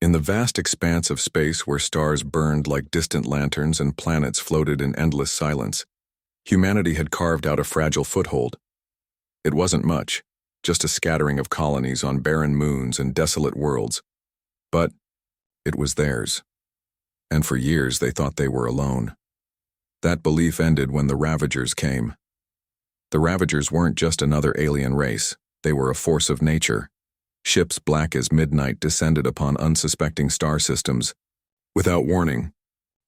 In the vast expanse of space where stars burned like distant lanterns and planets floated in endless silence, humanity had carved out a fragile foothold. It wasn't much, just a scattering of colonies on barren moons and desolate worlds. But it was theirs. And for years they thought they were alone. That belief ended when the Ravagers came. The Ravagers weren't just another alien race, they were a force of nature. Ships black as midnight descended upon unsuspecting star systems. Without warning,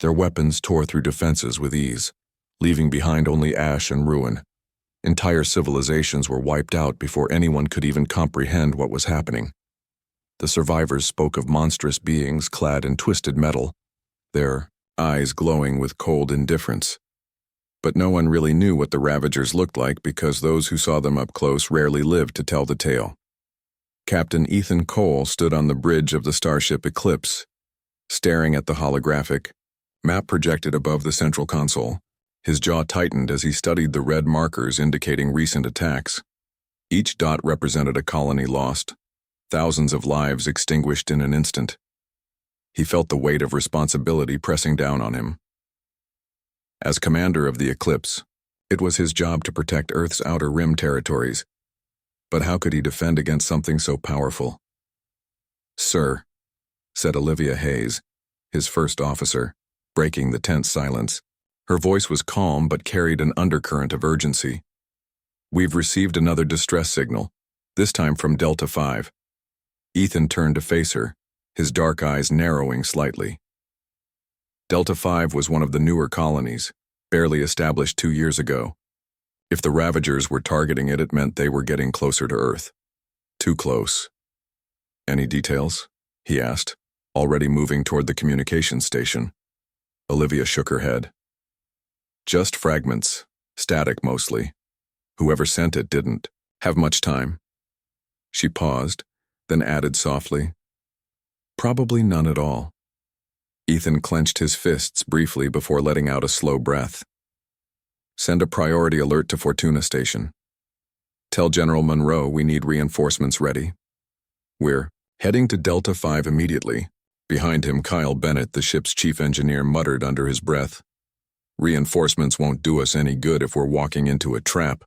their weapons tore through defenses with ease, leaving behind only ash and ruin. Entire civilizations were wiped out before anyone could even comprehend what was happening. The survivors spoke of monstrous beings clad in twisted metal, their eyes glowing with cold indifference. But no one really knew what the Ravagers looked like because those who saw them up close rarely lived to tell the tale. Captain Ethan Cole stood on the bridge of the starship Eclipse, staring at the holographic map projected above the central console. His jaw tightened as he studied the red markers indicating recent attacks. Each dot represented a colony lost, thousands of lives extinguished in an instant. He felt the weight of responsibility pressing down on him. As commander of the Eclipse, it was his job to protect Earth's outer rim territories. But how could he defend against something so powerful? "Sir," said Olivia Hayes, his first officer, breaking the tense silence. Her voice was calm but carried an undercurrent of urgency. "We've received another distress signal, this time from Delta 5. Ethan turned to face her, his dark eyes narrowing slightly. Delta 5 was one of the newer colonies, barely established 2 years ago. If the Ravagers were targeting it, it meant they were getting closer to Earth. Too close. "Any details?" he asked, already moving toward the communications station. Olivia shook her head. "Just fragments, static mostly. Whoever sent it didn't have much time." She paused, then added softly, "Probably none at all." Ethan clenched his fists briefly before letting out a slow breath. "Send a priority alert to Fortuna Station. Tell General Monroe we need reinforcements ready. We're heading to Delta 5 immediately." Behind him, Kyle Bennett, the ship's chief engineer, muttered under his breath, "Reinforcements won't do us any good if we're walking into a trap."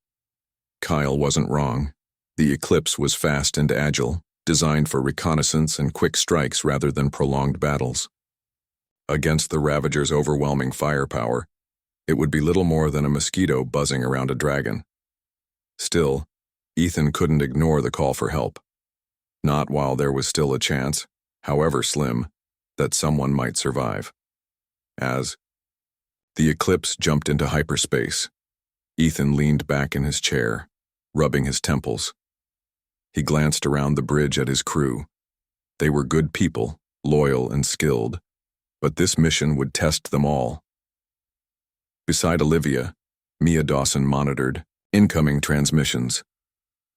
Kyle wasn't wrong. The Eclipse was fast and agile, designed for reconnaissance and quick strikes rather than prolonged battles. Against the Ravagers' overwhelming firepower, it would be little more than a mosquito buzzing around a dragon. Still, Ethan couldn't ignore the call for help. Not while there was still a chance, however slim, that someone might survive. As the Eclipse jumped into hyperspace, Ethan leaned back in his chair, rubbing his temples. He glanced around the bridge at his crew. They were good people, loyal and skilled, but this mission would test them all. Beside Olivia, Mia Dawson monitored incoming transmissions,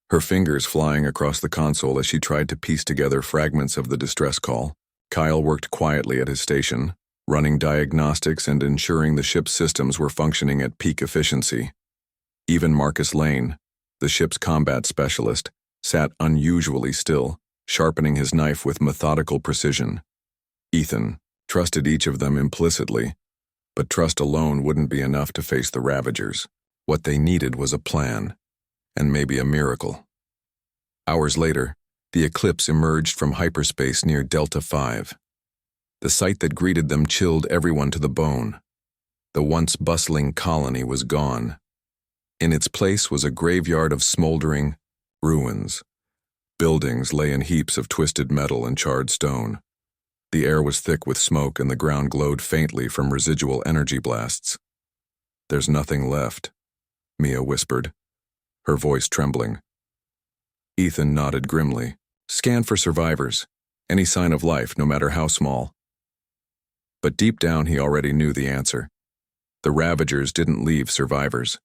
her fingers flying across the console as she tried to piece together fragments of the distress call. Kyle worked quietly at his station, running diagnostics and ensuring the ship's systems were functioning at peak efficiency. Even Marcus Lane, the ship's combat specialist, sat unusually still, sharpening his knife with methodical precision. Ethan trusted each of them implicitly, but trust alone wouldn't be enough to face the Ravagers. What they needed was a plan, and maybe a miracle. Hours later, the Eclipse emerged from hyperspace near Delta 5. The sight that greeted them chilled everyone to the bone. The once bustling colony was gone. In its place was a graveyard of smoldering ruins. Buildings lay in heaps of twisted metal and charred stone. The air was thick with smoke and the ground glowed faintly from residual energy blasts. "There's nothing left," Mia whispered, her voice trembling. Ethan nodded grimly. "Scan for survivors, any sign of life, no matter how small." But deep down he already knew the answer. The Ravagers didn't leave survivors,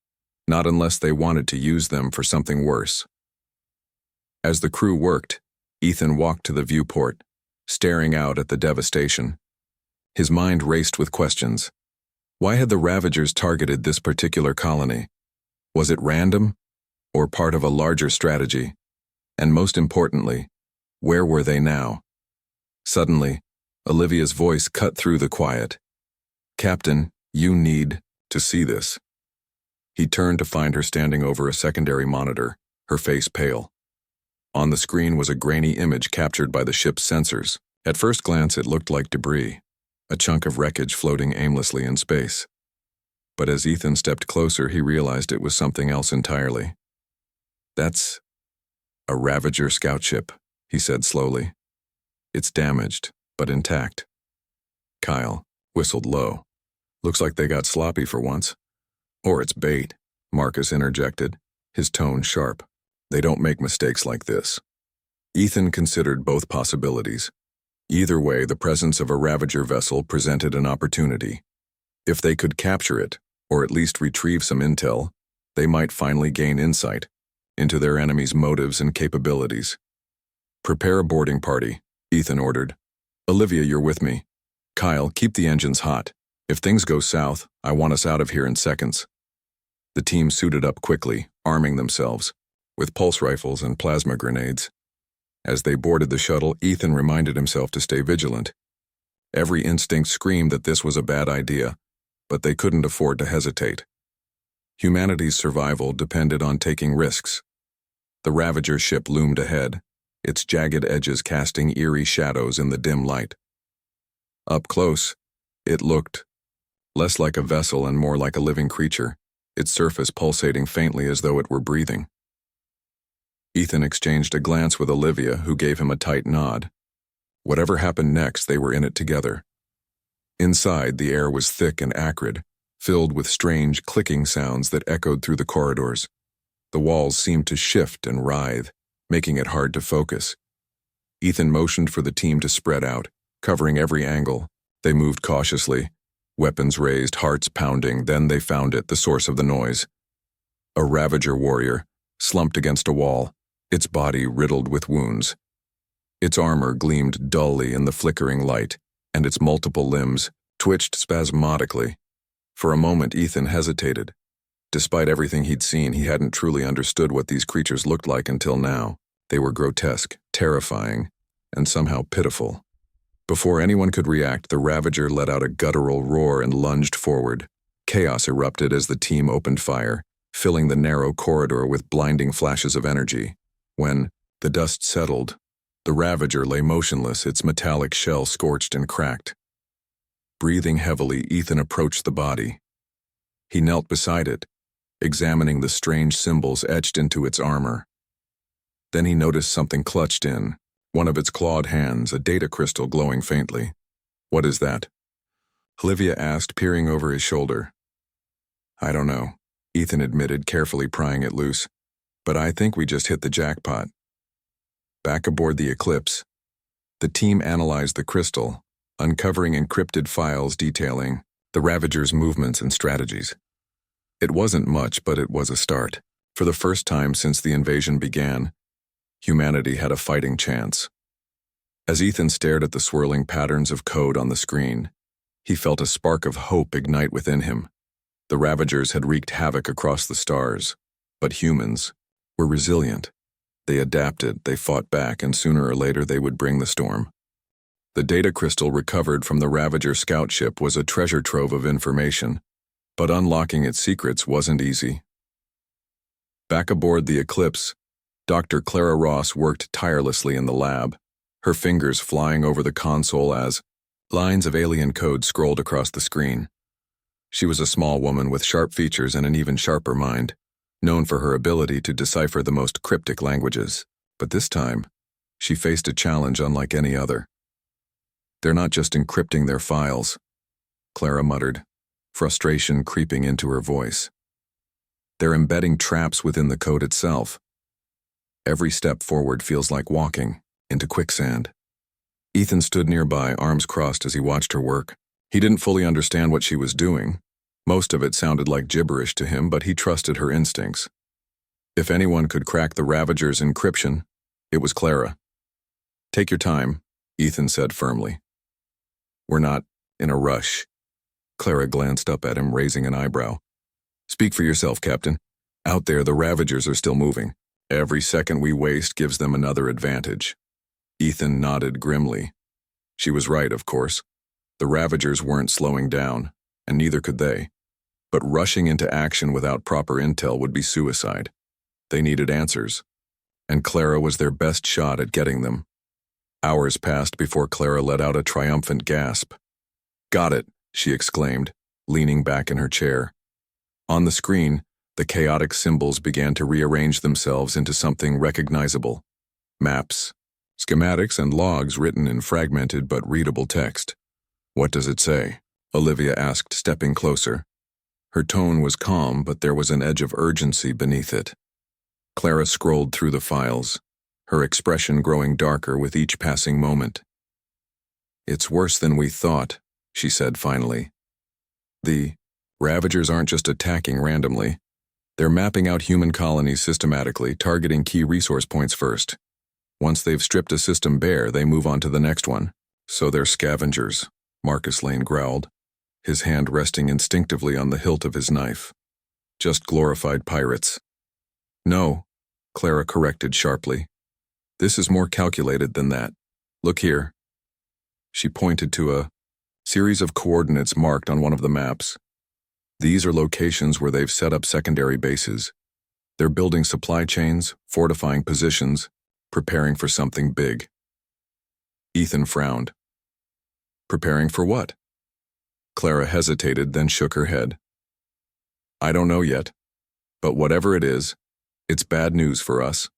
not unless they wanted to use them for something worse. As the crew worked, Ethan walked to the viewport, staring out at the devastation. His mind raced with questions. Why had the Ravagers targeted this particular colony? Was it random, or part of a larger strategy? And most importantly, where were they now? Suddenly, Olivia's voice cut through the quiet. "Captain, you need to see this." He turned to find her standing over a secondary monitor, her face pale. On the screen was a grainy image captured by the ship's sensors. At first glance, it looked like debris, a chunk of wreckage floating aimlessly in space. But as Ethan stepped closer, he realized it was something else entirely. "That's a Ravager scout ship," he said slowly. "It's damaged, but intact." Kyle whistled low. "Looks like they got sloppy for once." "Or it's bait," Marcus interjected, his tone sharp. "They don't make mistakes like this." Ethan considered both possibilities. Either way, the presence of a Ravager vessel presented an opportunity. If they could capture it, or at least retrieve some intel, they might finally gain insight into their enemy's motives and capabilities. "Prepare a boarding party," Ethan ordered. "Olivia, you're with me. Kyle, keep the engines hot. If things go south, I want us out of here in seconds." The team suited up quickly, arming themselves with pulse rifles and plasma grenades. As they boarded the shuttle, Ethan reminded himself to stay vigilant. Every instinct screamed that this was a bad idea, but they couldn't afford to hesitate. Humanity's survival depended on taking risks. The Ravager ship loomed ahead, its jagged edges casting eerie shadows in the dim light. Up close, it looked less like a vessel and more like a living creature, its surface pulsating faintly as though it were breathing. Ethan exchanged a glance with Olivia, who gave him a tight nod. Whatever happened next, they were in it together. Inside, the air was thick and acrid, filled with strange clicking sounds that echoed through the corridors. The walls seemed to shift and writhe, making it hard to focus. Ethan motioned for the team to spread out, covering every angle. They moved cautiously, weapons raised, hearts pounding. Then they found it, the source of the noise. A Ravager warrior, slumped against a wall, its body riddled with wounds. Its armor gleamed dully in the flickering light, and its multiple limbs twitched spasmodically. For a moment, Ethan hesitated. Despite everything he'd seen, he hadn't truly understood what these creatures looked like until now. They were grotesque, terrifying, and somehow pitiful. Before anyone could react, the Ravager let out a guttural roar and lunged forward. Chaos erupted as the team opened fire, filling the narrow corridor with blinding flashes of energy. When the dust settled, the Ravager lay motionless, its metallic shell scorched and cracked. Breathing heavily, Ethan approached the body. He knelt beside it, examining the strange symbols etched into its armor. Then he noticed something clutched in, one of its clawed hands, a data crystal glowing faintly. "What is that?" Olivia asked, peering over his shoulder. "I don't know," Ethan admitted, carefully prying it loose. "But I think we just hit the jackpot." Back aboard the Eclipse, the team analyzed the crystal, uncovering encrypted files detailing the Ravager's movements and strategies. It wasn't much, but it was a start. For the first time since the invasion began, humanity had a fighting chance. As Ethan stared at the swirling patterns of code on the screen, he felt a spark of hope ignite within him. The Ravagers had wreaked havoc across the stars, but humans were resilient. They adapted, they fought back, and sooner or later they would bring the storm. The data crystal recovered from the Ravager scout ship was a treasure trove of information, but unlocking its secrets wasn't easy. Back aboard the Eclipse, Dr. Clara Ross worked tirelessly in the lab, her fingers flying over the console as lines of alien code scrolled across the screen. She was a small woman with sharp features and an even sharper mind, known for her ability to decipher the most cryptic languages. But this time, she faced a challenge unlike any other. "They're not just encrypting their files," Clara muttered, frustration creeping into her voice. "They're embedding traps within the code itself. Every step forward feels like walking into quicksand." Ethan stood nearby, arms crossed as he watched her work. He didn't fully understand what she was doing. Most of it sounded like gibberish to him, but he trusted her instincts. If anyone could crack the Ravager's encryption, it was Clara. "Take your time," Ethan said firmly. "We're not in a rush." Clara glanced up at him, raising an eyebrow. "Speak for yourself, Captain. Out there, the Ravagers are still moving. Every second we waste gives them another advantage." Ethan nodded grimly. She was right, of course. The Ravagers weren't slowing down, and neither could they. But rushing into action without proper intel would be suicide. They needed answers, and Clara was their best shot at getting them. Hours passed before Clara let out a triumphant gasp. "Got it," she exclaimed, leaning back in her chair. On the screen, the chaotic symbols began to rearrange themselves into something recognizable. Maps, schematics, and logs written in fragmented but readable text. "What does it say?" Olivia asked, stepping closer. Her tone was calm, but there was an edge of urgency beneath it. Clara scrolled through the files, her expression growing darker with each passing moment. "It's worse than we thought," she said finally. "The Ravagers aren't just attacking randomly. They're mapping out human colonies systematically, targeting key resource points first. Once they've stripped a system bare, they move on to the next one. So they're scavengers," Marcus Lane growled, his hand resting instinctively on the hilt of his knife. "Just glorified pirates." "No," Clara corrected sharply. "This is more calculated than that. Look here." She pointed to a series of coordinates marked on one of the maps. "These are locations where they've set up secondary bases. They're building supply chains, fortifying positions, preparing for something big." Ethan frowned. "Preparing for what?" Clara hesitated, then shook her head. "I don't know yet, but whatever it is, it's bad news for us."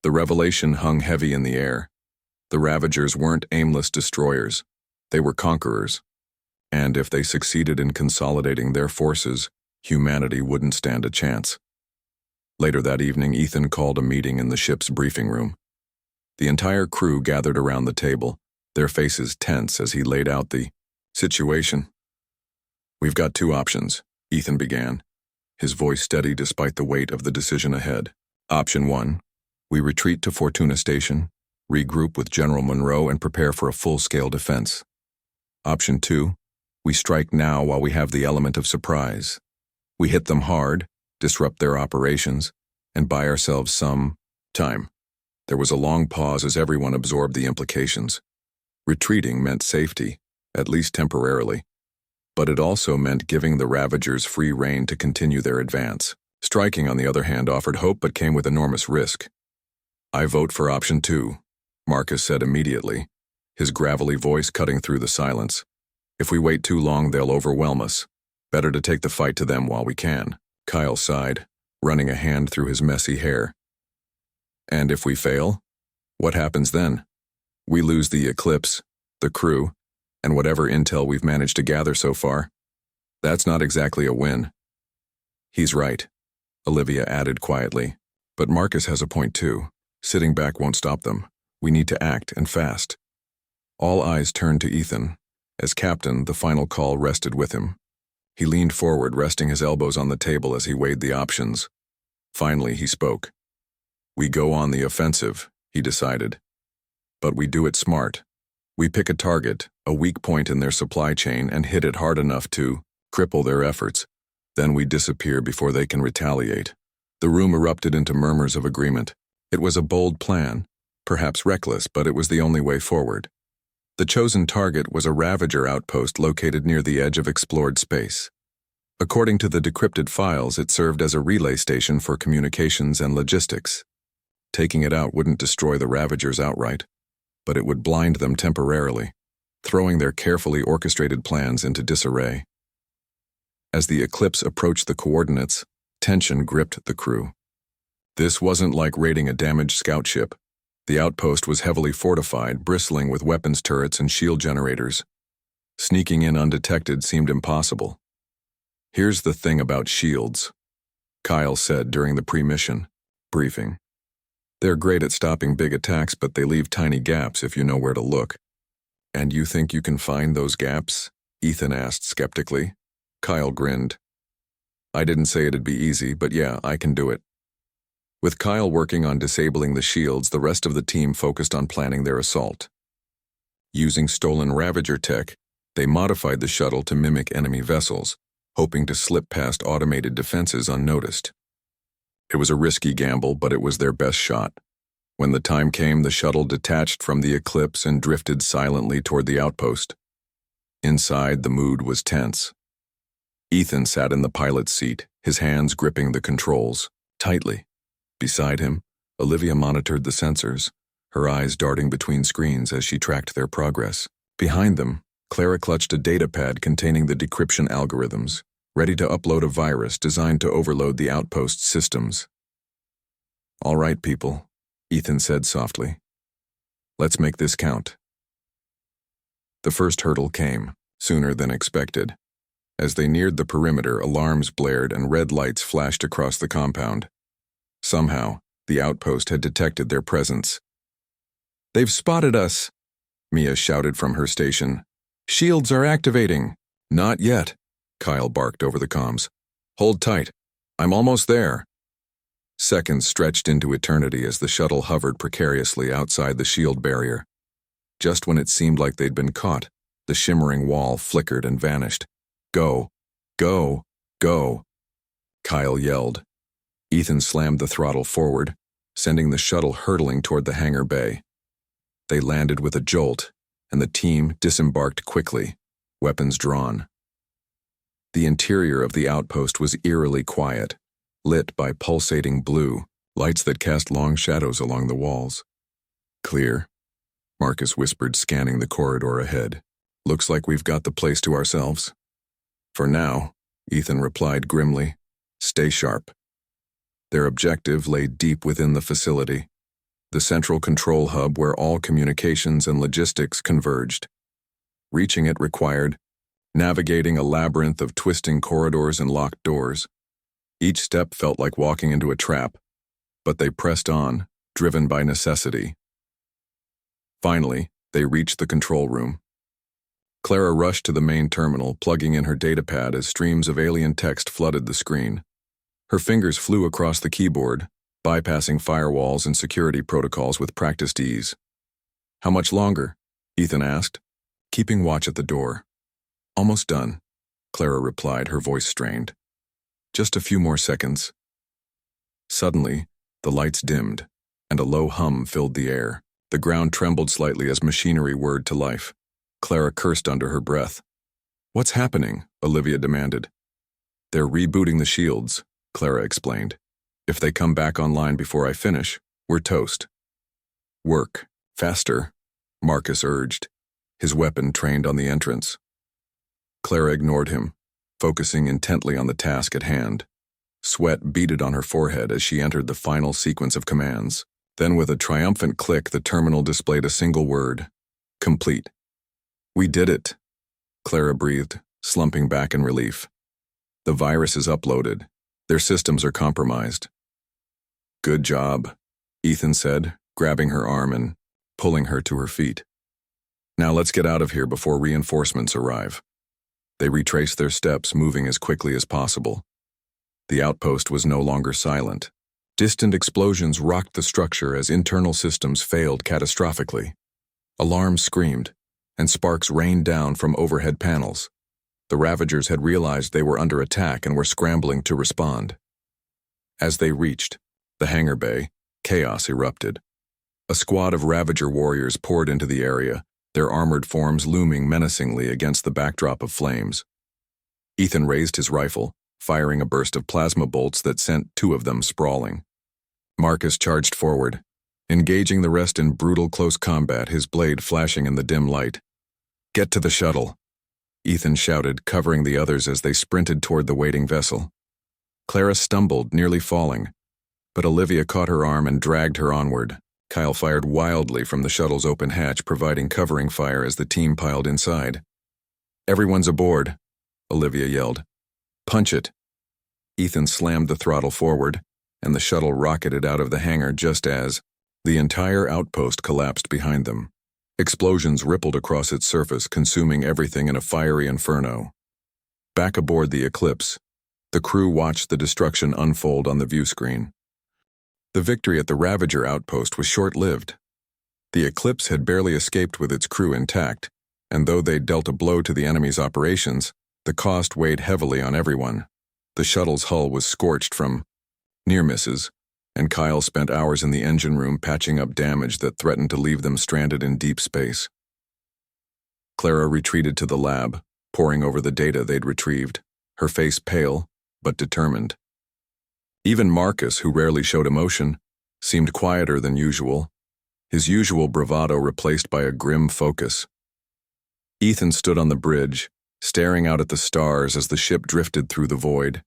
The revelation hung heavy in the air. The Ravagers weren't aimless destroyers. They were conquerors. And if they succeeded in consolidating their forces, humanity wouldn't stand a chance. Later that evening, Ethan called a meeting in the ship's briefing room. The entire crew gathered around the table, their faces tense as he laid out the situation. "We've got two options," Ethan began, his voice steady despite the weight of the decision ahead. "Option 1, we retreat to Fortuna Station, regroup with General Monroe, and prepare for a full-scale defense. Option 2, we strike now while we have the element of surprise. We hit them hard, disrupt their operations, and buy ourselves some time." There was a long pause as everyone absorbed the implications. Retreating meant safety, at least temporarily, but it also meant giving the Ravagers free rein to continue their advance. Striking, on the other hand, offered hope but came with enormous risk. "I vote for option 2, Marcus said immediately, his gravelly voice cutting through the silence. "If we wait too long, they'll overwhelm us. Better to take the fight to them while we can." Kyle sighed, running a hand through his messy hair. "And if we fail? What happens then? We lose the Eclipse, the crew, and whatever intel we've managed to gather so far. That's not exactly a win." "He's right," Olivia added quietly. "But Marcus has a point too. Sitting back won't stop them. We need to act, and fast." All eyes turned to Ethan. As captain, the final call rested with him. He leaned forward, resting his elbows on the table as he weighed the options. Finally, he spoke. "We go on the offensive," he decided. "But we do it smart. We pick a target, a weak point in their supply chain, and hit it hard enough to cripple their efforts. Then we disappear before they can retaliate." The room erupted into murmurs of agreement. It was a bold plan, perhaps reckless, but it was the only way forward. The chosen target was a Ravager outpost located near the edge of explored space. According to the decrypted files, it served as a relay station for communications and logistics. Taking it out wouldn't destroy the Ravagers outright, but it would blind them temporarily, throwing their carefully orchestrated plans into disarray. As the Eclipse approached the coordinates, tension gripped the crew. This wasn't like raiding a damaged scout ship. The outpost was heavily fortified, bristling with weapons turrets and shield generators. Sneaking in undetected seemed impossible. "Here's the thing about shields," Kyle said during the pre-mission briefing. "They're great at stopping big attacks, but they leave tiny gaps if you know where to look." "And you think you can find those gaps?" Ethan asked skeptically. Kyle grinned. "I didn't say it'd be easy, but yeah, I can do it." With Kyle working on disabling the shields, the rest of the team focused on planning their assault. Using stolen Ravager tech, they modified the shuttle to mimic enemy vessels, hoping to slip past automated defenses unnoticed. It was a risky gamble, but it was their best shot. When the time came, the shuttle detached from the eclipse and drifted silently toward the outpost. Inside, the mood was tense. Ethan sat in the pilot's seat, his hands gripping the controls tightly. Beside him, Olivia monitored the sensors, her eyes darting between screens as she tracked their progress. Behind them, Clara clutched a datapad containing the decryption algorithms, ready to upload a virus designed to overload the outpost's systems. "All right, people," Ethan said softly. "Let's make this count." The first hurdle came, sooner than expected. As they neared the perimeter, alarms blared and red lights flashed across the compound. Somehow, the outpost had detected their presence. "They've spotted us," Mia shouted from her station. "Shields are activating." "Not yet," Kyle barked over the comms. "Hold tight. I'm almost there." Seconds stretched into eternity as the shuttle hovered precariously outside the shield barrier. Just when it seemed like they'd been caught, the shimmering wall flickered and vanished. "Go! Go! Go!" Kyle yelled. Ethan slammed the throttle forward, sending the shuttle hurtling toward the hangar bay. They landed with a jolt, and the team disembarked quickly, weapons drawn. The interior of the outpost was eerily quiet, lit by pulsating blue, lights that cast long shadows along the walls. "Clear," Marcus whispered, scanning the corridor ahead. "Looks like we've got the place to ourselves." "For now," Ethan replied grimly. "Stay sharp." Their objective lay deep within the facility, the central control hub where all communications and logistics converged. Reaching it required navigating a labyrinth of twisting corridors and locked doors. Each step felt like walking into a trap, but they pressed on, driven by necessity. Finally, they reached the control room. Clara rushed to the main terminal, plugging in her datapad as streams of alien text flooded the screen. Her fingers flew across the keyboard, bypassing firewalls and security protocols with practiced ease. "How much longer?" Ethan asked, keeping watch at the door. "Almost done," Clara replied, her voice strained. "Just a few more seconds." Suddenly, the lights dimmed, and a low hum filled the air. The ground trembled slightly as machinery whirred to life. Clara cursed under her breath. "What's happening?" Olivia demanded. "They're rebooting the shields," Clara explained. "If they come back online before I finish, we're toast." "Work. Faster," Marcus urged, his weapon trained on the entrance. Clara ignored him, focusing intently on the task at hand. Sweat beaded on her forehead as she entered the final sequence of commands. Then with a triumphant click, the terminal displayed a single word: complete. "We did it," Clara breathed, slumping back in relief. "The virus is uploaded. Their systems are compromised." "Good job," Ethan said, grabbing her arm and pulling her to her feet. "Now let's get out of here before reinforcements arrive." They retraced their steps, moving as quickly as possible. The outpost was no longer silent. Distant explosions rocked the structure as internal systems failed catastrophically. Alarms screamed, and sparks rained down from overhead panels. The Ravagers had realized they were under attack and were scrambling to respond. As they reached the hangar bay, chaos erupted. A squad of Ravager warriors poured into the area, their armored forms looming menacingly against the backdrop of flames. Ethan raised his rifle, firing a burst of plasma bolts that sent two of them sprawling. Marcus charged forward, engaging the rest in brutal close combat, his blade flashing in the dim light. "Get to the shuttle," Ethan shouted, covering the others as they sprinted toward the waiting vessel. Clara stumbled, nearly falling, but Olivia caught her arm and dragged her onward. Kyle fired wildly from the shuttle's open hatch, providing covering fire as the team piled inside. "Everyone's aboard," Olivia yelled. "Punch it." Ethan slammed the throttle forward, and the shuttle rocketed out of the hangar just as the entire outpost collapsed behind them. Explosions rippled across its surface, consuming everything in a fiery inferno. Back aboard the Eclipse, the crew watched the destruction unfold on the view screen. The victory at the Ravager outpost was short-lived. The Eclipse had barely escaped with its crew intact, and though they'd dealt a blow to the enemy's operations, the cost weighed heavily on everyone. The shuttle's hull was scorched from near misses, and Kyle spent hours in the engine room patching up damage that threatened to leave them stranded in deep space. Clara retreated to the lab, poring over the data they'd retrieved, her face pale but determined. Even Marcus, who rarely showed emotion, seemed quieter than usual, his usual bravado replaced by a grim focus. Ethan stood on the bridge, staring out at the stars as the ship drifted through the void.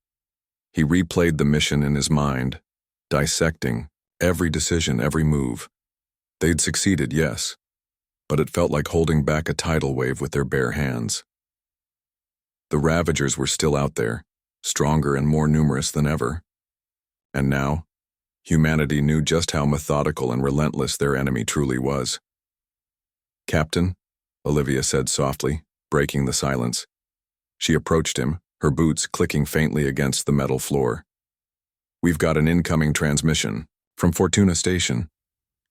He replayed the mission in his mind, dissecting every decision, every move. They'd succeeded, yes, but it felt like holding back a tidal wave with their bare hands. The Ravagers were still out there, stronger and more numerous than ever. And now, humanity knew just how methodical and relentless their enemy truly was. "Captain," Olivia said softly, breaking the silence. She approached him, her boots clicking faintly against the metal floor. "We've got an incoming transmission from Fortuna Station."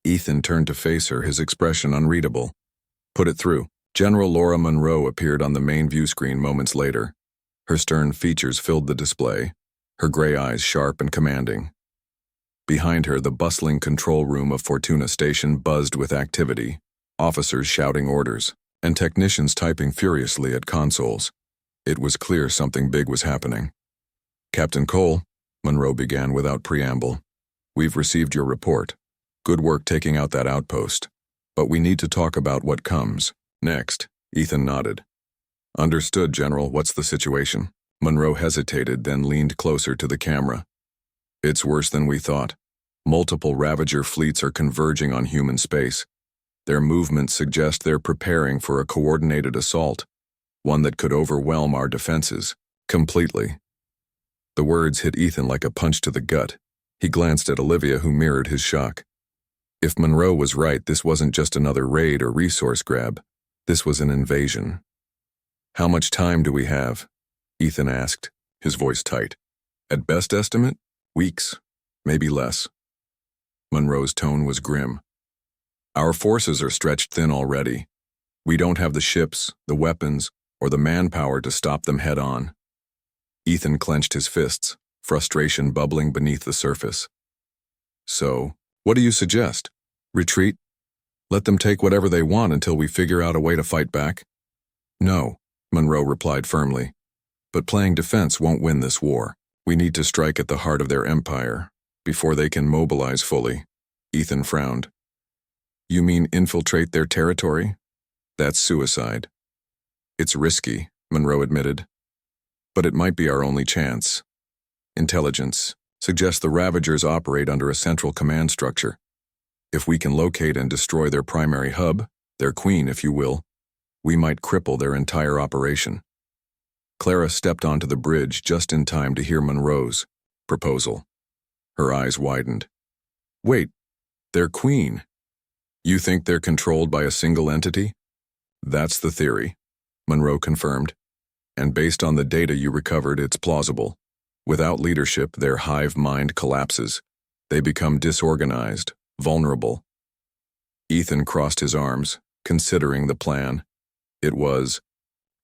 Ethan turned to face her, his expression unreadable. "Put it through." General Laura Monroe appeared on the main view screen moments later. Her stern features filled the display, her gray eyes sharp and commanding. Behind her, the bustling control room of Fortuna Station buzzed with activity, officers shouting orders, and technicians typing furiously at consoles. It was clear something big was happening. "Captain Cole," Monroe began without preamble, "we've received your report. Good work taking out that outpost. But we need to talk about what comes next." Ethan nodded. "Understood, General. What's the situation?" Monroe hesitated, then leaned closer to the camera. "It's worse than we thought. Multiple Ravager fleets are converging on human space. Their movements suggest they're preparing for a coordinated assault, one that could overwhelm our defenses completely." The words hit Ethan like a punch to the gut. He glanced at Olivia, who mirrored his shock. If Monroe was right, this wasn't just another raid or resource grab. This was an invasion. "How much time do we have?" Ethan asked, his voice tight. "At best estimate, weeks, maybe less." Monroe's tone was grim. "Our forces are stretched thin already. We don't have the ships, the weapons, or the manpower to stop them head on." Ethan clenched his fists, frustration bubbling beneath the surface. "So, what do you suggest? Retreat? Let them take whatever they want until we figure out a way to fight back?" "No," Monroe replied firmly. "But playing defense won't win this war. We need to strike at the heart of their empire, before they can mobilize fully." Ethan frowned. "You mean infiltrate their territory? That's suicide." "It's risky," Monroe admitted. "But it might be our only chance. Intelligence suggests the Ravagers operate under a central command structure. If we can locate and destroy their primary hub, their queen, if you will, we might cripple their entire operation." Clara stepped onto the bridge just in time to hear Monroe's proposal. Her eyes widened. "Wait, their queen? You think they're controlled by a single entity?" "That's the theory," Monroe confirmed. "And based on the data you recovered, it's plausible. Without leadership, their hive mind collapses. They become disorganized, vulnerable." Ethan crossed his arms, considering the plan. It was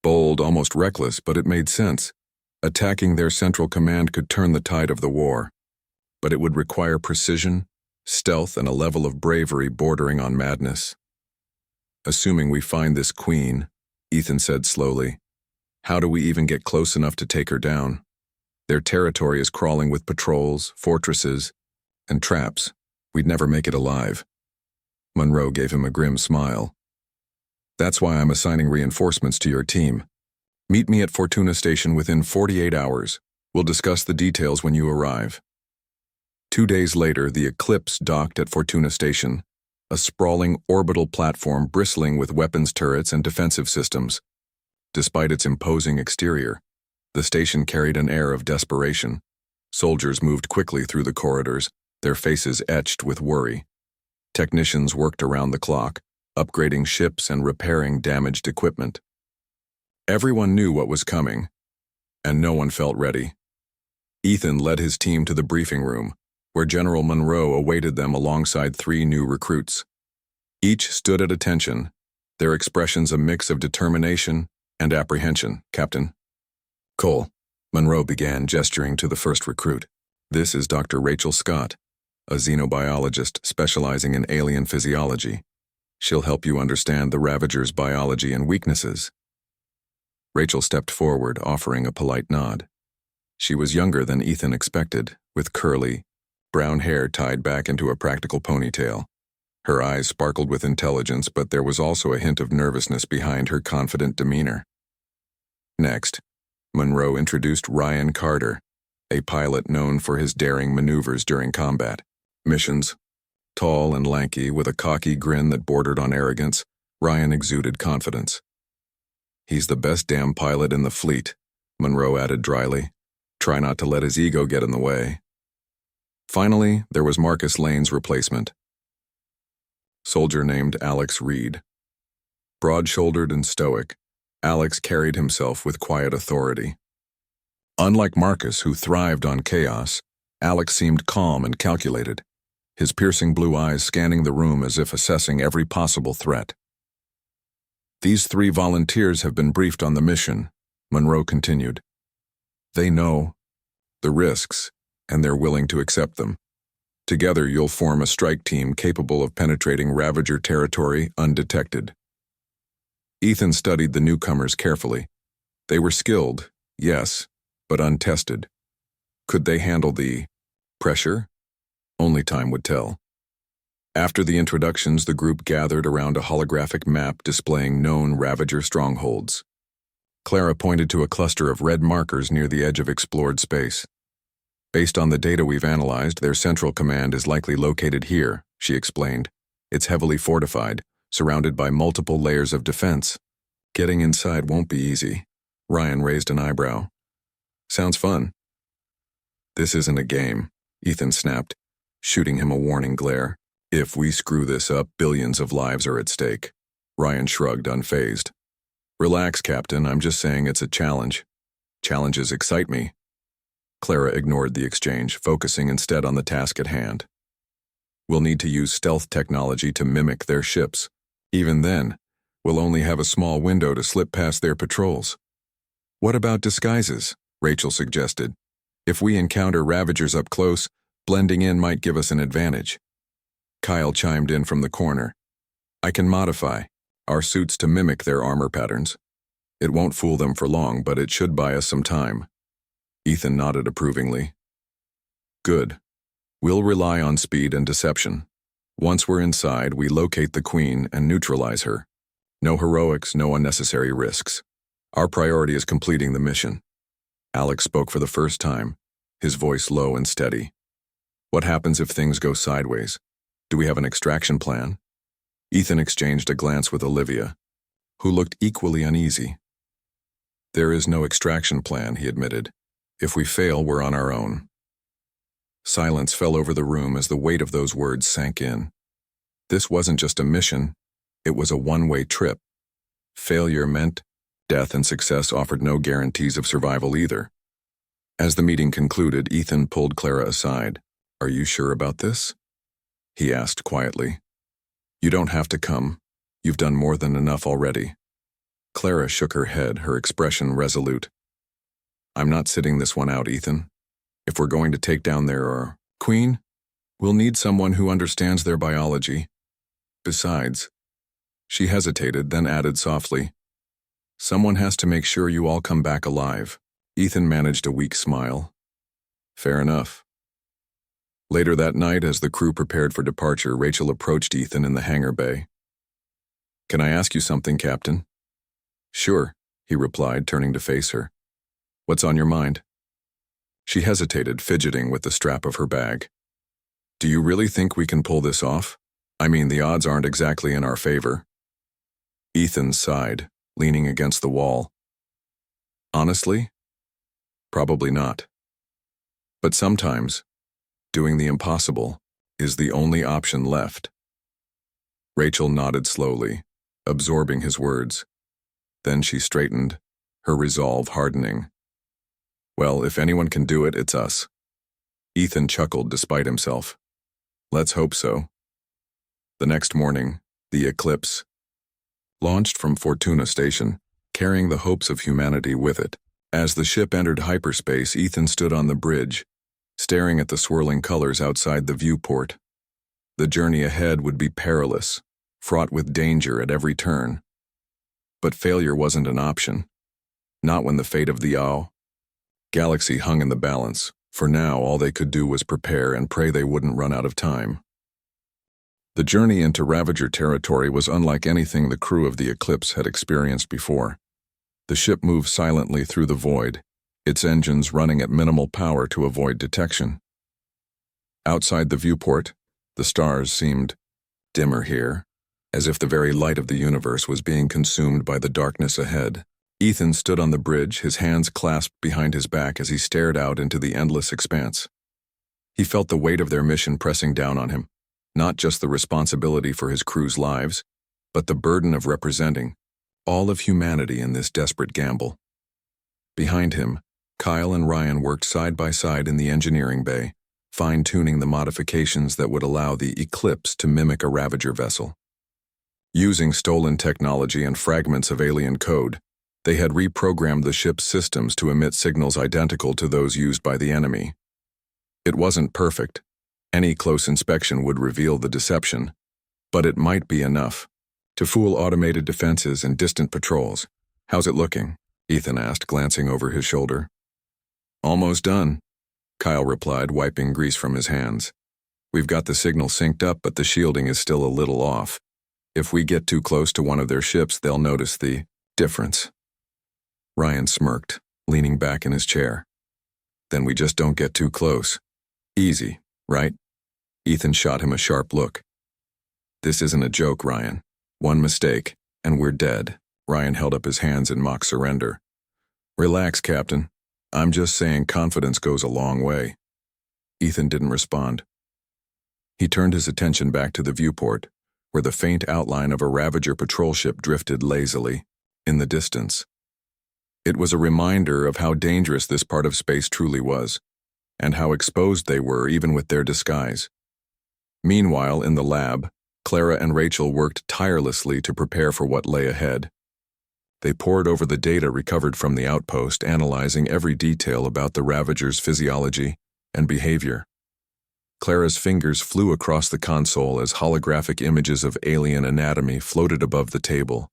bold, almost reckless, but it made sense. Attacking their central command could turn the tide of the war. But it would require precision, stealth, and a level of bravery bordering on madness. "Assuming we find this queen," Ethan said slowly, "how do we even get close enough to take her down? Their territory is crawling with patrols, fortresses, and traps. We'd never make it alive." Monroe gave him a grim smile. "That's why I'm assigning reinforcements to your team. Meet me at Fortuna Station within 48 hours. We'll discuss the details when you arrive." 2 days later, the Eclipse docked at Fortuna Station, a sprawling orbital platform bristling with weapons turrets and defensive systems. Despite its imposing exterior, the station carried an air of desperation. Soldiers moved quickly through the corridors, their faces etched with worry. Technicians worked around the clock, upgrading ships and repairing damaged equipment. Everyone knew what was coming, and no one felt ready. Ethan led his team to the briefing room, where General Monroe awaited them alongside 3 new recruits. Each stood at attention, their expressions a mix of determination and apprehension. "Captain Cole," Monroe began, gesturing to the first recruit. "This is Dr. Rachel Scott. a xenobiologist specializing in alien physiology. She'll help you understand the Ravager's biology and weaknesses. Rachel stepped forward, offering a polite nod. She was younger than Ethan expected, with curly, brown hair tied back into a practical ponytail. Her eyes sparkled with intelligence, but there was also a hint of nervousness behind her confident demeanor. Next, Monroe introduced Ryan Carter, a pilot known for his daring maneuvers during combat missions. Tall and lanky, with a cocky grin that bordered on arrogance, Ryan exuded confidence. "He's the best damn pilot in the fleet," Monroe added dryly. "Try not to let his ego get in the way." Finally, there was Marcus Lane's replacement. Soldier named Alex Reed. Broad-shouldered and stoic, Alex carried himself with quiet authority. Unlike Marcus, who thrived on chaos, Alex seemed calm and calculated, his piercing blue eyes scanning the room as if assessing every possible threat. "These 3 volunteers have been briefed on the mission," Monroe continued. "They know the risks, and they're willing to accept them. Together, you'll form a strike team capable of penetrating Ravager territory undetected." Ethan studied the newcomers carefully. They were skilled, yes, but untested. Could they handle the pressure? Only time would tell. After the introductions, the group gathered around a holographic map displaying known Ravager strongholds. Clara pointed to a cluster of red markers near the edge of explored space. "Based on the data we've analyzed, their central command is likely located here," she explained. "It's heavily fortified, surrounded by multiple layers of defense. Getting inside won't be easy." Ryan raised an eyebrow. "Sounds fun." "This isn't a game," Ethan snapped, shooting him a warning glare. "If we screw this up, billions of lives are at stake." Ryan shrugged, unfazed. "Relax, Captain, I'm just saying it's a challenge. Challenges excite me." Clara ignored the exchange, focusing instead on the task at hand. "We'll need to use stealth technology to mimic their ships. Even then, we'll only have a small window to slip past their patrols." "What about disguises?" Rachel suggested. "If we encounter Ravagers up close, blending in might give us an advantage." Kyle chimed in from the corner. "I can modify our suits to mimic their armor patterns. It won't fool them for long, but it should buy us some time." Ethan nodded approvingly. "Good. We'll rely on speed and deception. Once we're inside, we locate the Queen and neutralize her. No heroics, no unnecessary risks. Our priority is completing the mission." Alex spoke for the first time, his voice low and steady. "What happens if things go sideways? Do we have an extraction plan?" Ethan exchanged a glance with Olivia, who looked equally uneasy. "There is no extraction plan," he admitted. "If we fail, we're on our own." Silence fell over the room as the weight of those words sank in. This wasn't just a mission, it was a one-way trip. Failure meant death, and success offered no guarantees of survival either. As the meeting concluded, Ethan pulled Clara aside. "Are you sure about this?" he asked quietly. "You don't have to come. You've done more than enough already." Clara shook her head, her expression resolute. "I'm not sitting this one out, Ethan. If we're going to take down their Queen, we'll need someone who understands their biology. Besides," she hesitated, then added softly, "someone has to make sure you all come back alive." Ethan managed a weak smile. "Fair enough." Later that night, as the crew prepared for departure, Rachel approached Ethan in the hangar bay. "Can I ask you something, Captain?" "Sure," he replied, turning to face her. "What's on your mind?" She hesitated, fidgeting with the strap of her bag. "Do you really think we can pull this off? I mean, the odds aren't exactly in our favor." Ethan sighed, leaning against the wall. "Honestly, probably not. But sometimes, doing the impossible is the only option left." Rachel nodded slowly, absorbing his words. Then she straightened, her resolve hardening. "Well, if anyone can do it, it's us." Ethan chuckled despite himself. "Let's hope so." The next morning, the Eclipse launched from Fortuna Station, carrying the hopes of humanity with it. As the ship entered hyperspace, Ethan stood on the bridge, staring at the swirling colors outside the viewport. The journey ahead would be perilous, fraught with danger at every turn. But failure wasn't an option. Not when the fate of the galaxy hung in the balance. For now, all they could do was prepare and pray they wouldn't run out of time. The journey into Ravager territory was unlike anything the crew of the Eclipse had experienced before. The ship moved silently through the void, its engines running at minimal power to avoid detection. Outside the viewport, the stars seemed dimmer here, as if the very light of the universe was being consumed by the darkness ahead. Ethan stood on the bridge, his hands clasped behind his back as he stared out into the endless expanse. He felt the weight of their mission pressing down on him, not just the responsibility for his crew's lives, but the burden of representing all of humanity in this desperate gamble. Behind him, Kyle and Ryan worked side by side in the engineering bay, fine-tuning the modifications that would allow the Eclipse to mimic a Ravager vessel. Using stolen technology and fragments of alien code, they had reprogrammed the ship's systems to emit signals identical to those used by the enemy. It wasn't perfect. Any close inspection would reveal the deception, but it might be enough to fool automated defenses and distant patrols. "How's it looking?" Ethan asked, glancing over his shoulder. "Almost done," Kyle replied, wiping grease from his hands. "We've got the signal synced up, but the shielding is still a little off. If we get too close to one of their ships, they'll notice the difference." Ryan smirked, leaning back in his chair. "Then we just don't get too close. Easy, right?" Ethan shot him a sharp look. "This isn't a joke, Ryan. One mistake, and we're dead." Ryan held up his hands in mock surrender. "Relax, Captain. I'm just saying confidence goes a long way." Ethan didn't respond. He turned his attention back to the viewport, where the faint outline of a Ravager patrol ship drifted lazily in the distance. It was a reminder of how dangerous this part of space truly was, and how exposed they were even with their disguise. Meanwhile, in the lab, Clara and Rachel worked tirelessly to prepare for what lay ahead. They pored over the data recovered from the outpost, analyzing every detail about the Ravager's physiology and behavior. Clara's fingers flew across the console as holographic images of alien anatomy floated above the table.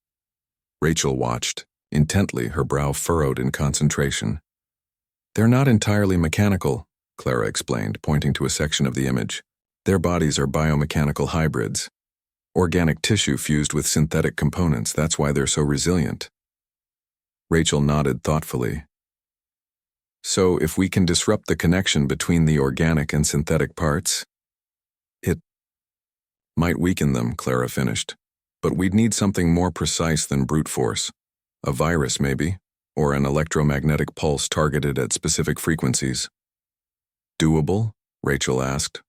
Rachel watched intently, her brow furrowed in concentration. "They're not entirely mechanical," Clara explained, pointing to a section of the image. "Their bodies are biomechanical hybrids. Organic tissue fused with synthetic components, that's why they're so resilient." Rachel nodded thoughtfully. "So if we can disrupt the connection between the organic and synthetic parts, it might weaken them," Clara finished. "But we'd need something more precise than brute force. A virus, maybe, or an electromagnetic pulse targeted at specific frequencies." "Doable?" Rachel asked.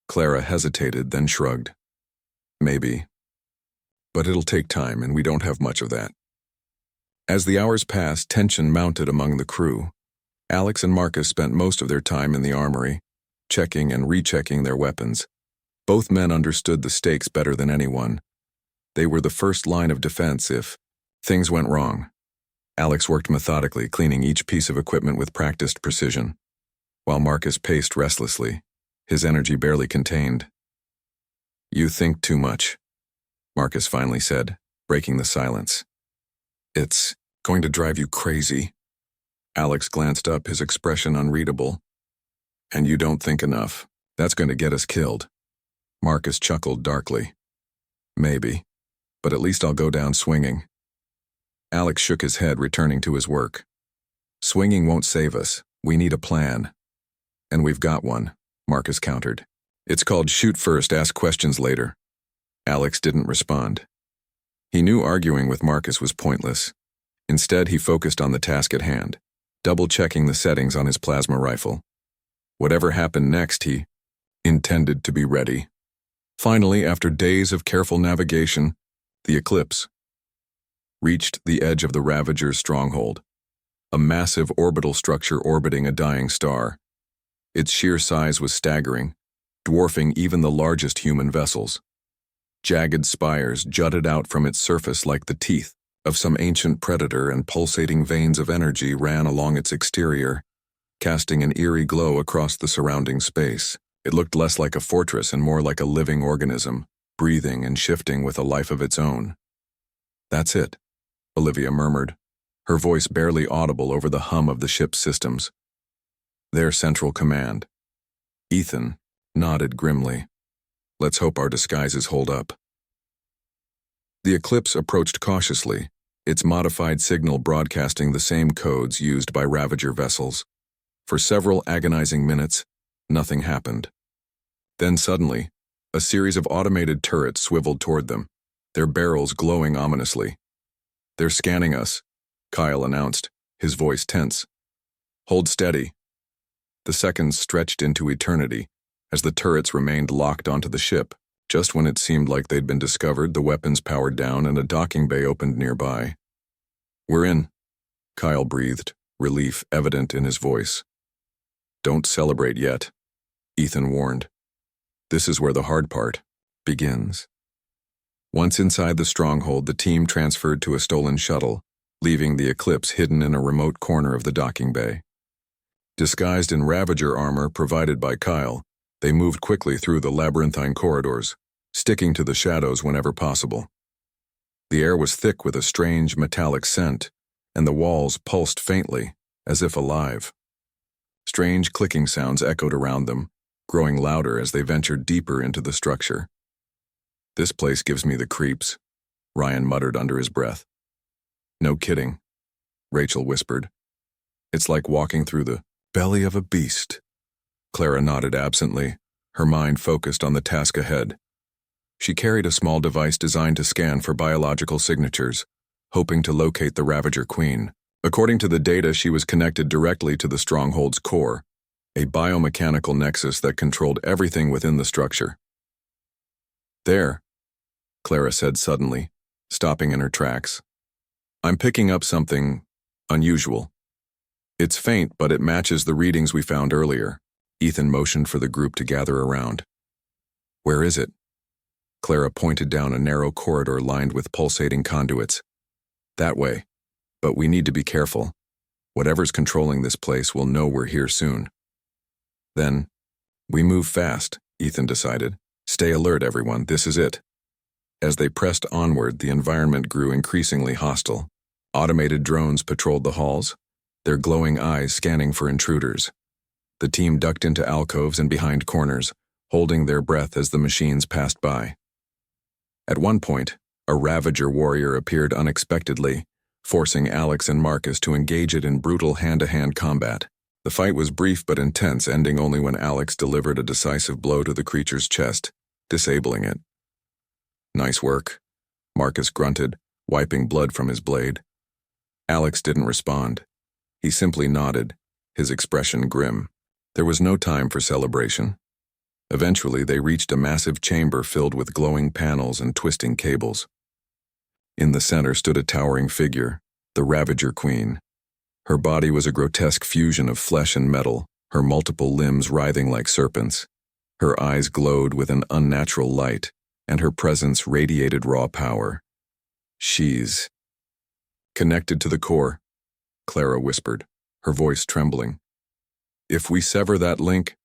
Clara hesitated, then shrugged. "Maybe. But it'll take time, and we don't have much of that." As the hours passed, tension mounted among the crew. Alex and Marcus spent most of their time in the armory, checking and rechecking their weapons. Both men understood the stakes better than anyone. They were the first line of defense if things went wrong. Alex worked methodically, cleaning each piece of equipment with practiced precision, while Marcus paced restlessly, his energy barely contained. "You think too much," Marcus finally said, breaking the silence. "It's going to drive you crazy." Alex glanced up, his expression unreadable. "And you don't think enough. That's going to get us killed." Marcus chuckled darkly. "Maybe, but at least I'll go down swinging." Alex shook his head, returning to his work. "Swinging won't save us. We need a plan." "And we've got one," Marcus countered. "It's called shoot first, ask questions later." Alex didn't respond. He knew arguing with Marcus was pointless. Instead, he focused on the task at hand, double-checking the settings on his plasma rifle. Whatever happened next, he intended to be ready. Finally, after days of careful navigation, the Eclipse reached the edge of the Ravager's stronghold, a massive orbital structure orbiting a dying star. Its sheer size was staggering, dwarfing even the largest human vessels. Jagged spires jutted out from its surface like the teeth of some ancient predator, and pulsating veins of energy ran along its exterior, casting an eerie glow across the surrounding space. It looked less like a fortress and more like a living organism, breathing and shifting with a life of its own. "That's it," Olivia murmured, her voice barely audible over the hum of the ship's systems. "Their central command." Ethan nodded grimly. "Let's hope our disguises hold up." The Eclipse approached cautiously, its modified signal broadcasting the same codes used by Ravager vessels. For several agonizing minutes, nothing happened. Then suddenly, a series of automated turrets swiveled toward them, their barrels glowing ominously. "They're scanning us," Kyle announced, his voice tense. "Hold steady." The seconds stretched into eternity as the turrets remained locked onto the ship. Just when it seemed like they'd been discovered, the weapons powered down and a docking bay opened nearby. "We're in," Kyle breathed, relief evident in his voice. "Don't celebrate yet," Ethan warned. "This is where the hard part begins." Once inside the stronghold, the team transferred to a stolen shuttle, leaving the Eclipse hidden in a remote corner of the docking bay. Disguised in Ravager armor provided by Kyle, they moved quickly through the labyrinthine corridors, sticking to the shadows whenever possible. The air was thick with a strange metallic scent, and the walls pulsed faintly, as if alive. Strange clicking sounds echoed around them, growing louder as they ventured deeper into the structure. "This place gives me the creeps," Ryan muttered under his breath. "No kidding," Rachel whispered. "It's like walking through the belly of a beast." Clara nodded absently, her mind focused on the task ahead. She carried a small device designed to scan for biological signatures, hoping to locate the Ravager Queen. According to the data, she was connected directly to the stronghold's core, a biomechanical nexus that controlled everything within the structure. "There," Clara said suddenly, stopping in her tracks. "I'm picking up something unusual. It's faint, but it matches the readings we found earlier." Ethan motioned for the group to gather around. "Where is it?" Clara pointed down a narrow corridor lined with pulsating conduits. "That way. But we need to be careful. Whatever's controlling this place will know we're here soon." "Then, we move fast," Ethan decided. "Stay alert, everyone. This is it." As they pressed onward, the environment grew increasingly hostile. Automated drones patrolled the halls, their glowing eyes scanning for intruders. The team ducked into alcoves and behind corners, holding their breath as the machines passed by. At one point, a Ravager warrior appeared unexpectedly, forcing Alex and Marcus to engage it in brutal hand-to-hand combat. The fight was brief but intense, ending only when Alex delivered a decisive blow to the creature's chest, disabling it. "Nice work," Marcus grunted, wiping blood from his blade. Alex didn't respond. He simply nodded, his expression grim. There was no time for celebration. Eventually, they reached a massive chamber filled with glowing panels and twisting cables. In the center stood a towering figure, the Ravager Queen. Her body was a grotesque fusion of flesh and metal, her multiple limbs writhing like serpents. Her eyes glowed with an unnatural light, and her presence radiated raw power. "She's connected to the core," Clara whispered, her voice trembling. "If we sever that link,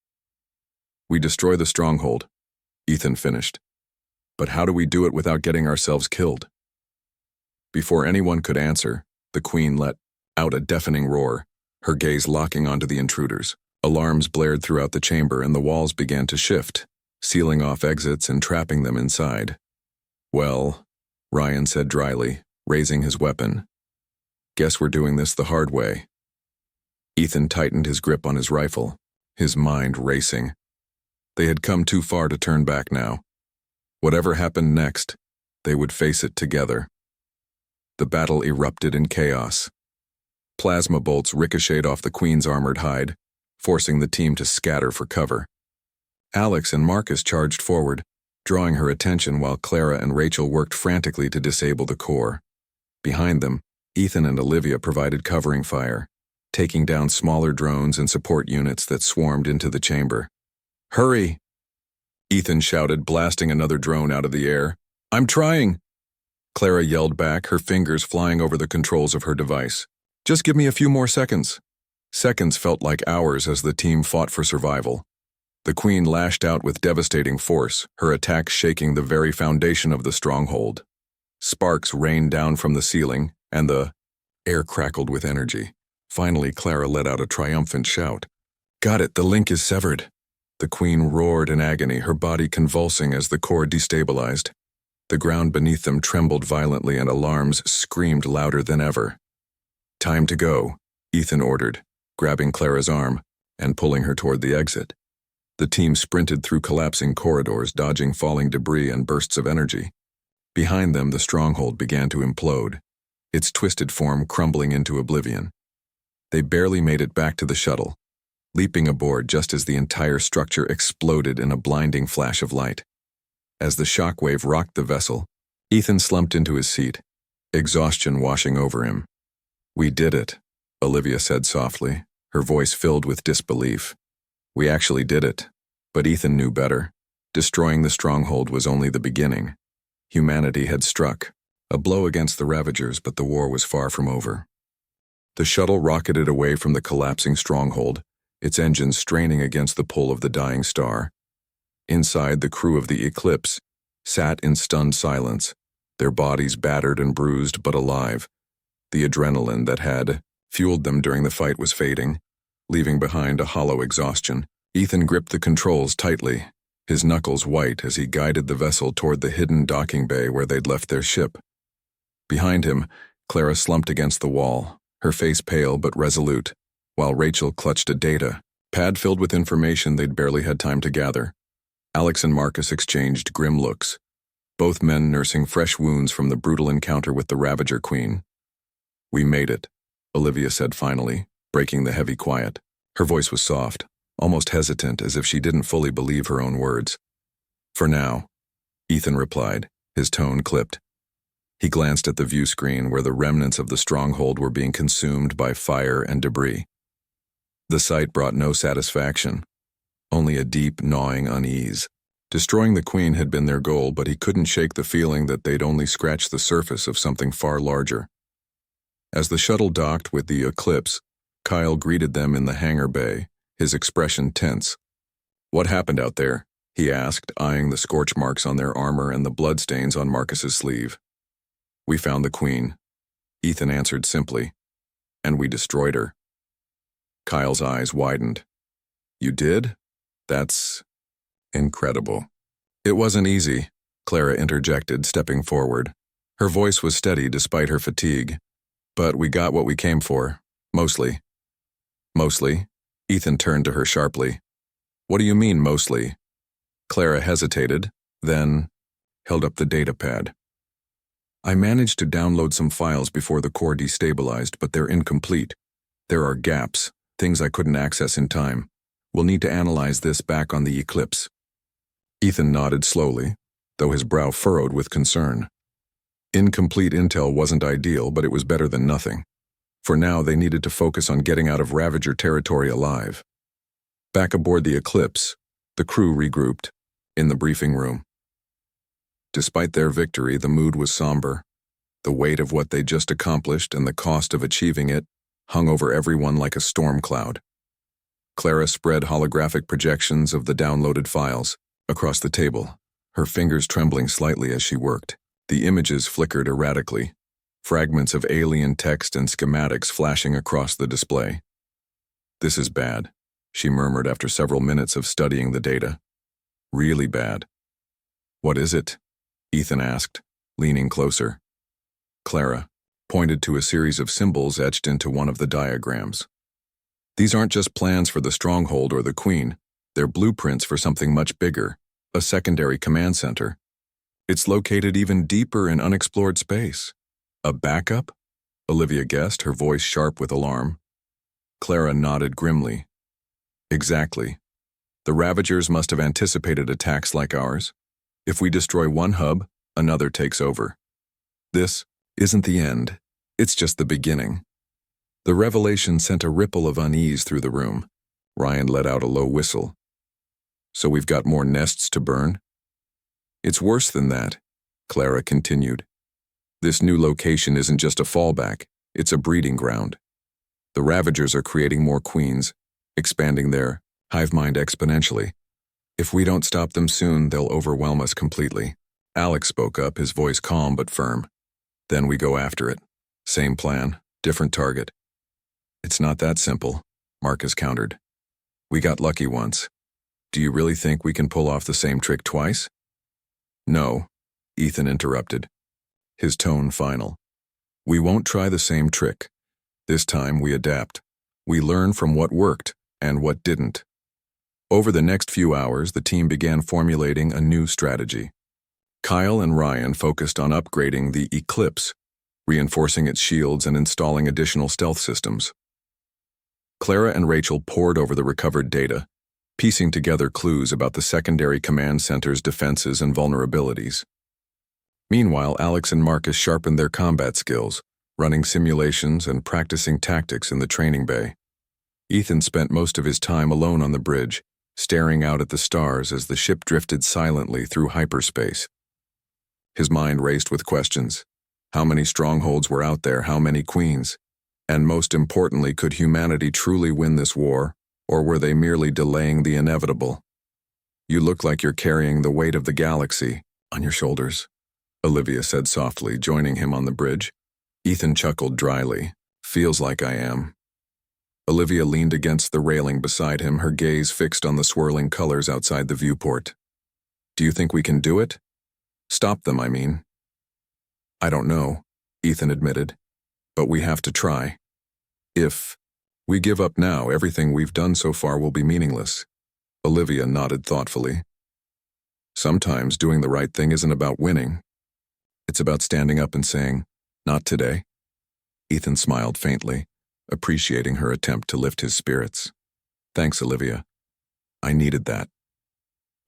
we destroy the stronghold," Ethan finished. "But how do we do it without getting ourselves killed?" Before anyone could answer, the Queen let out a deafening roar, her gaze locking onto the intruders. Alarms blared throughout the chamber and the walls began to shift, sealing off exits and trapping them inside. "Well," Ryan said dryly, raising his weapon. "Guess we're doing this the hard way." Ethan tightened his grip on his rifle, his mind racing. They had come too far to turn back now. Whatever happened next, they would face it together. The battle erupted in chaos. Plasma bolts ricocheted off the Queen's armored hide, forcing the team to scatter for cover. Alex and Marcus charged forward, drawing her attention while Clara and Rachel worked frantically to disable the core. Behind them, Ethan and Olivia provided covering fire, taking down smaller drones and support units that swarmed into the chamber. "Hurry!" Ethan shouted, blasting another drone out of the air. "I'm trying!" Clara yelled back, her fingers flying over the controls of her device. "Just give me a few more seconds." Seconds felt like hours as the team fought for survival. The Queen lashed out with devastating force, her attack shaking the very foundation of the stronghold. Sparks rained down from the ceiling, and the air crackled with energy. Finally, Clara let out a triumphant shout. "Got it, the link is severed." The Queen roared in agony, her body convulsing as the core destabilized. The ground beneath them trembled violently and alarms screamed louder than ever. "Time to go," Ethan ordered, grabbing Clara's arm and pulling her toward the exit. The team sprinted through collapsing corridors, dodging falling debris and bursts of energy. Behind them, the stronghold began to implode, its twisted form crumbling into oblivion. They barely made it back to the shuttle, leaping aboard just as the entire structure exploded in a blinding flash of light. As the shockwave rocked the vessel, Ethan slumped into his seat, exhaustion washing over him. "We did it," Olivia said softly, her voice filled with disbelief. "We actually did it." But Ethan knew better. Destroying the stronghold was only the beginning. Humanity had struck, a blow against the Ravagers, but the war was far from over. The shuttle rocketed away from the collapsing stronghold, its engines straining against the pull of the dying star. Inside, the crew of the Eclipse sat in stunned silence, their bodies battered and bruised but alive. The adrenaline that had fueled them during the fight was fading, leaving behind a hollow exhaustion. Ethan gripped the controls tightly, his knuckles white as he guided the vessel toward the hidden docking bay where they'd left their ship. Behind him, Clara slumped against the wall, her face pale but resolute, while Rachel clutched a data pad filled with information they'd barely had time to gather. Alex and Marcus exchanged grim looks, both men nursing fresh wounds from the brutal encounter with the Ravager Queen. "We made it," Olivia said finally, breaking the heavy quiet. Her voice was soft, almost hesitant, as if she didn't fully believe her own words. "For now," Ethan replied, his tone clipped. He glanced at the view screen where the remnants of the stronghold were being consumed by fire and debris. The sight brought no satisfaction, only a deep, gnawing unease. Destroying the Queen had been their goal, but he couldn't shake the feeling that they'd only scratched the surface of something far larger. As the shuttle docked with the Eclipse, Kyle greeted them in the hangar bay, his expression tense. "What happened out there?" he asked, eyeing the scorch marks on their armor and the bloodstains on Marcus's sleeve. "We found the Queen," Ethan answered simply, "and we destroyed her." Kyle's eyes widened. "You did? That's incredible." "It wasn't easy," Clara interjected, stepping forward. Her voice was steady despite her fatigue. "But we got what we came for, mostly." "Mostly?" Ethan turned to her sharply. "What do you mean, mostly?" Clara hesitated, then held up the data pad. "I managed to download some files before the core destabilized, but they're incomplete. There are gaps, things I couldn't access in time. We'll need to analyze this back on the Eclipse." Ethan nodded slowly, though his brow furrowed with concern. Incomplete intel wasn't ideal, but it was better than nothing. For now, they needed to focus on getting out of Ravager territory alive. Back aboard the Eclipse, the crew regrouped in the briefing room. Despite their victory, the mood was somber. The weight of what they'd just accomplished and the cost of achieving it hung over everyone like a storm cloud. Clara spread holographic projections of the downloaded files across the table, her fingers trembling slightly as she worked. The images flickered erratically, fragments of alien text and schematics flashing across the display. "This is bad," she murmured after several minutes of studying the data. "Really bad." "What is it?" Ethan asked, leaning closer. Clara pointed to a series of symbols etched into one of the diagrams. "These aren't just plans for the stronghold or the Queen. They're blueprints for something much bigger, a secondary command center. It's located even deeper in unexplored space." "A backup?" Olivia guessed, her voice sharp with alarm. Clara nodded grimly. "Exactly. The Ravagers must have anticipated attacks like ours. If we destroy one hub, another takes over. This isn't the end, it's just the beginning." The revelation sent a ripple of unease through the room. Ryan let out a low whistle. "So we've got more nests to burn?" "It's worse than that," Clara continued. "This new location isn't just a fallback, it's a breeding ground. The Ravagers are creating more queens, expanding their hive mind exponentially. If we don't stop them soon, they'll overwhelm us completely. Alex spoke up, his voice calm but firm. Then we go after it. Same plan, different target. It's not that simple, Marcus countered. We got lucky once. Do you really think we can pull off the same trick twice? No, Ethan interrupted, his tone final. We won't try the same trick. This time we adapt. We learn from what worked and what didn't. Over the next few hours, the team began formulating a new strategy. Kyle and Ryan focused on upgrading the Eclipse, reinforcing its shields and installing additional stealth systems. Clara and Rachel pored over the recovered data, piecing together clues about the secondary command center's defenses and vulnerabilities. Meanwhile, Alex and Marcus sharpened their combat skills, running simulations and practicing tactics in the training bay. Ethan spent most of his time alone on the bridge, staring out at the stars as the ship drifted silently through hyperspace. His mind raced with questions. How many strongholds were out there? How many queens? And most importantly, could humanity truly win this war, or were they merely delaying the inevitable? You look like you're carrying the weight of the galaxy on your shoulders, Olivia said softly, joining him on the bridge. Ethan chuckled dryly. Feels like I am. Olivia leaned against the railing beside him, her gaze fixed on the swirling colors outside the viewport. Do you think we can do it? Stop them, I mean. I don't know, Ethan admitted, but we have to try. If we give up now, everything we've done so far will be meaningless. Olivia nodded thoughtfully. Sometimes doing the right thing isn't about winning. It's about standing up and saying, not today. Ethan smiled faintly, appreciating her attempt to lift his spirits. Thanks, Olivia. I needed that.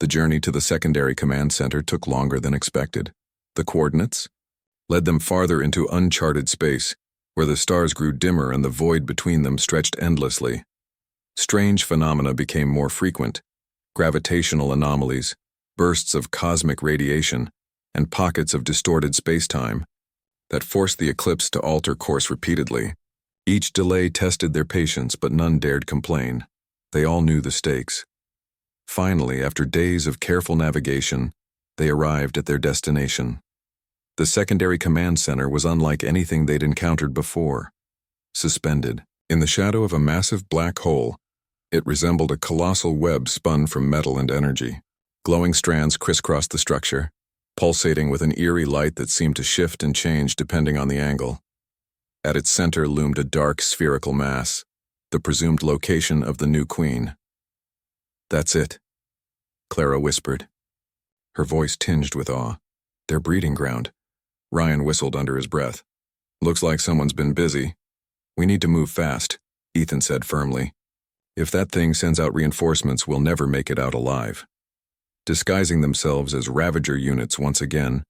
The journey to the secondary command center took longer than expected. The coordinates led them farther into uncharted space, where the stars grew dimmer and the void between them stretched endlessly. Strange phenomena became more frequent: gravitational anomalies, bursts of cosmic radiation, and pockets of distorted space-time that forced the Eclipse to alter course repeatedly. Each delay tested their patience, but none dared complain. They all knew the stakes. Finally, after days of careful navigation, they arrived at their destination. The secondary command center was unlike anything they'd encountered before. Suspended in the shadow of a massive black hole, it resembled a colossal web spun from metal and energy. Glowing strands crisscrossed the structure, pulsating with an eerie light that seemed to shift and change depending on the angle. At its center loomed a dark spherical mass, the presumed location of the new queen. That's it, Clara whispered, her voice tinged with awe. Their breeding ground. Ryan whistled under his breath. Looks like someone's been busy. We need to move fast, Ethan said firmly. If that thing sends out reinforcements, we'll never make it out alive. Disguising themselves as Ravager units once again,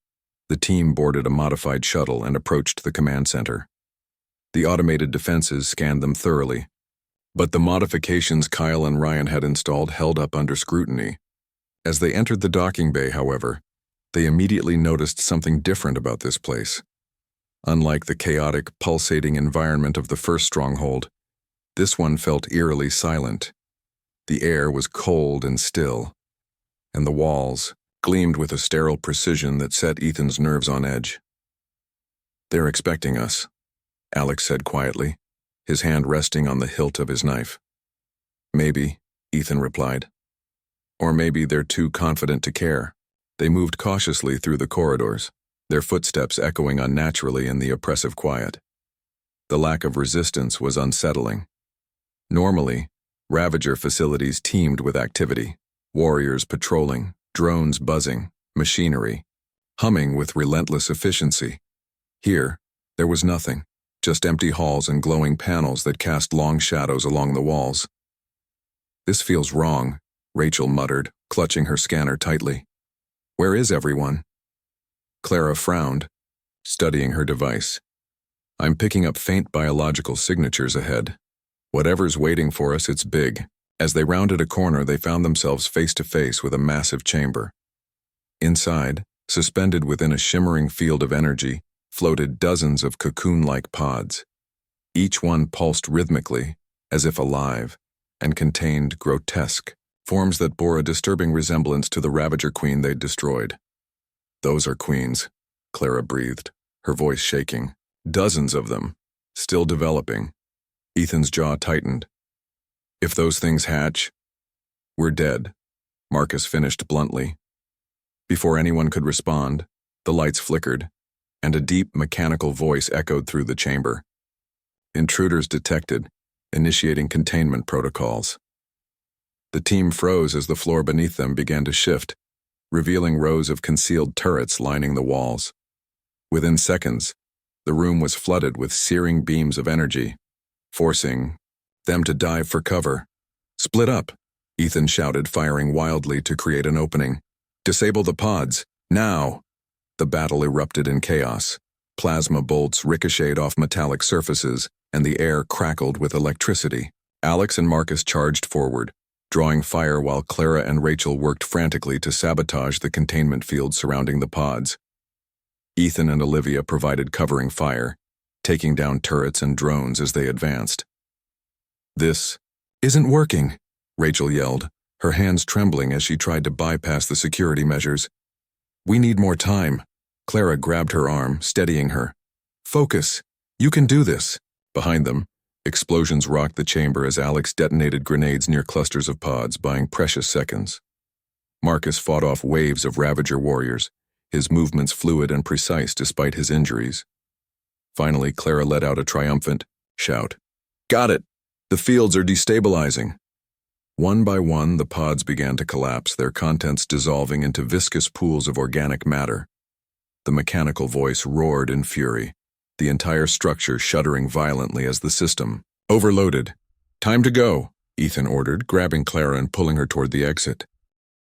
the team boarded a modified shuttle and approached the command center. The automated defenses scanned them thoroughly, but the modifications Kyle and Ryan had installed held up under scrutiny. As they entered the docking bay, however, they immediately noticed something different about this place. Unlike the chaotic, pulsating environment of the first stronghold, this one felt eerily silent. The air was cold and still, and the walls gleamed with a sterile precision that set Ethan's nerves on edge. They're expecting us, Alex said quietly, his hand resting on the hilt of his knife. Maybe, Ethan replied. Or maybe they're too confident to care. They moved cautiously through the corridors, their footsteps echoing unnaturally in the oppressive quiet. The lack of resistance was unsettling. Normally, Ravager facilities teemed with activity, warriors patrolling, drones buzzing, machinery humming with relentless efficiency. Here, there was nothing, just empty halls and glowing panels that cast long shadows along the walls. This feels wrong, Rachel muttered, clutching her scanner tightly. Where is everyone? Clara frowned, studying her device. I'm picking up faint biological signatures ahead. Whatever's waiting for us, it's big. As they rounded a corner, they found themselves face to face with a massive chamber. Inside, suspended within a shimmering field of energy, floated dozens of cocoon-like pods. Each one pulsed rhythmically, as if alive, and contained grotesque forms that bore a disturbing resemblance to the Ravager Queen they'd destroyed. "Those are queens," Clara breathed, her voice shaking. "Dozens of them, still developing." Ethan's jaw tightened. "If those things hatch, we're dead," Marcus finished bluntly. Before anyone could respond, the lights flickered, and a deep mechanical voice echoed through the chamber. "Intruders detected, initiating containment protocols." The team froze as the floor beneath them began to shift, revealing rows of concealed turrets lining the walls. Within seconds, the room was flooded with searing beams of energy, forcing them to dive for cover. "Split up," Ethan shouted, firing wildly to create an opening. "Disable the pods, now!" The battle erupted in chaos. Plasma bolts ricocheted off metallic surfaces, and the air crackled with electricity. Alex and Marcus charged forward, drawing fire while Clara and Rachel worked frantically to sabotage the containment field surrounding the pods. Ethan and Olivia provided covering fire, taking down turrets and drones as they advanced. "This isn't working," Rachel yelled, her hands trembling as she tried to bypass the security measures. "We need more time." Clara grabbed her arm, steadying her. "Focus. You can do this." Behind them, explosions rocked the chamber as Alex detonated grenades near clusters of pods, buying precious seconds. Marcus fought off waves of Ravager warriors, his movements fluid and precise despite his injuries. Finally, Clara let out a triumphant shout. "Got it! The fields are destabilizing." One by one, the pods began to collapse, their contents dissolving into viscous pools of organic matter. The mechanical voice roared in fury, the entire structure shuddering violently as the system overloaded. "Time to go," Ethan ordered, grabbing Clara and pulling her toward the exit.